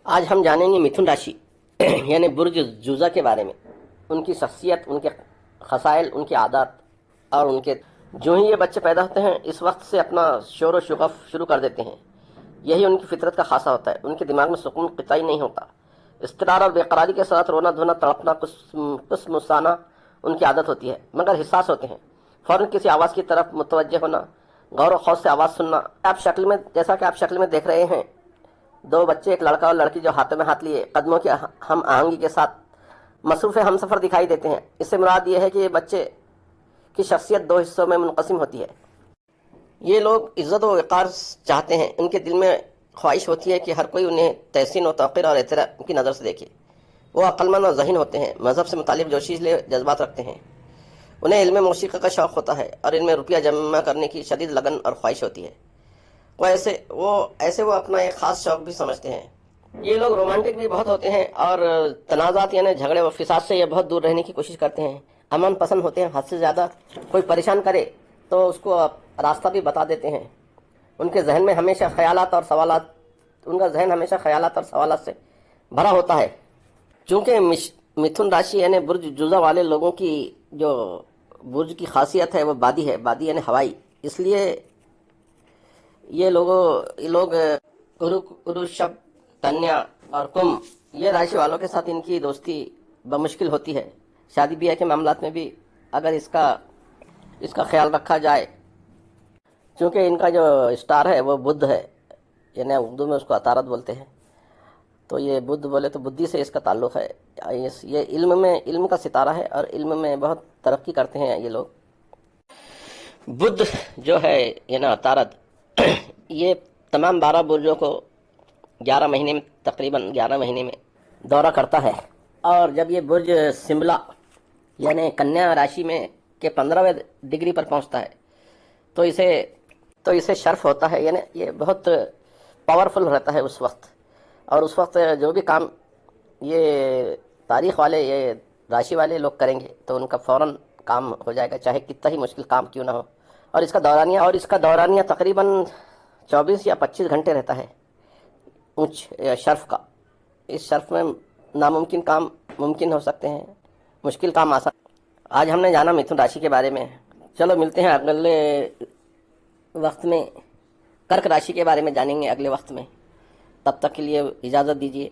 آج ہم جانیں گے متھن راشی یعنی برج جوزہ کے بارے میں، ان کی شخصیت، ان کے خصائل، ان کی عادات اور ان کے جو ہی یہ بچے پیدا ہوتے ہیں اس وقت سے اپنا شور و شغف شروع کر دیتے ہیں۔ یہی ان کی فطرت کا خاصہ ہوتا ہے۔ ان کے دماغ میں سکون قطعی نہیں ہوتا، اضطرار اور بے قراری کے ساتھ رونا دھونا، تڑپنا، کچھ مسانہ ان کی عادت ہوتی ہے، مگر حساس ہوتے ہیں۔ فوراً کسی آواز کی طرف متوجہ ہونا، غور و خوض سے آواز سننا۔ جیسا کہ آپ شکل میں دیکھ رہے ہیں، دو بچے، ایک لڑکا اور لڑکی، جو ہاتھوں میں ہاتھ لیے قدموں کی ہم آہنگی کے ساتھ مصروف ہم سفر دکھائی دیتے ہیں۔ اس سے مراد یہ ہے کہ یہ بچے کی شخصیت دو حصوں میں منقسم ہوتی ہے۔ یہ لوگ عزت و وقار چاہتے ہیں، ان کے دل میں خواہش ہوتی ہے کہ ہر کوئی انہیں تحسین و توقیر اور احترام کی نظر سے دیکھے۔ وہ عقل مند اور ذہین ہوتے ہیں، مذہب سے متعلق جوشیلے جذبات رکھتے ہیں۔ انہیں علم موسیقی کا شوق ہوتا ہے اور ان میں روپیہ جمع کرنے کی شدید لگن اور خواہش ہوتی ہے۔ وہ اپنا ایک خاص شوق بھی سمجھتے ہیں۔ یہ لوگ رومانٹک بھی بہت ہوتے ہیں اور تنازعات یعنی جھگڑے و فساد سے یہ بہت دور رہنے کی کوشش کرتے ہیں۔ امن پسند ہوتے ہیں، حد سے زیادہ کوئی پریشان کرے تو اس کو راستہ بھی بتا دیتے ہیں۔ ان کے ذہن ہمیشہ خیالات اور سوالات سے بھرا ہوتا ہے۔ چونکہ متھن راشی یعنی برج جوزہ والے لوگوں کی جو برج کی خاصیت ہے وہ بادی ہے، بادی یعنی ہوائی، اس لیے یہ لوگ وروشب، کنیا اور کم، یہ راشی والوں کے ساتھ ان کی دوستی بمشکل ہوتی ہے۔ شادی بیاہ کے معاملات میں بھی اگر اس کا خیال رکھا جائے، چونکہ ان کا جو اسٹار ہے وہ بدھ ہے، یعنی اردو میں اس کو عطارد بولتے ہیں، تو یہ بدھ بولے تو بدھی سے اس کا تعلق ہے۔ یہ علم کا ستارہ ہے اور علم میں بہت ترقی کرتے ہیں یہ لوگ۔ بدھ جو ہے یعنی عطارد، یہ تمام 12 برجوں کو 11 مہینے میں، تقریباً 11 مہینے میں دورہ کرتا ہے۔ اور جب یہ برج سمبلا یعنی کنیا راشی میں کے 15ویں ڈگری پر پہنچتا ہے تو اسے شرف ہوتا ہے، یعنی یہ بہت پاورفل رہتا ہے اس وقت۔ اور اس وقت جو بھی کام یہ تاریخ والے، یہ راشی والے لوگ کریں گے تو ان کا فوراً کام ہو جائے گا، چاہے کتنا ہی مشکل کام کیوں نہ ہو۔ اور اس کا دورانیہ تقریباً 24 یا 25 گھنٹے رہتا ہے اونچ شرف کا۔ اس شرف میں ناممکن کام ممکن ہو سکتے ہیں، مشکل کام آسان۔ آج ہم نے جانا متھن راشی کے بارے میں۔ چلو ملتے ہیں اگلے وقت میں، کرک راشی کے بارے میں جانیں گے اگلے وقت میں۔ تب تک کے لیے اجازت دیجیے۔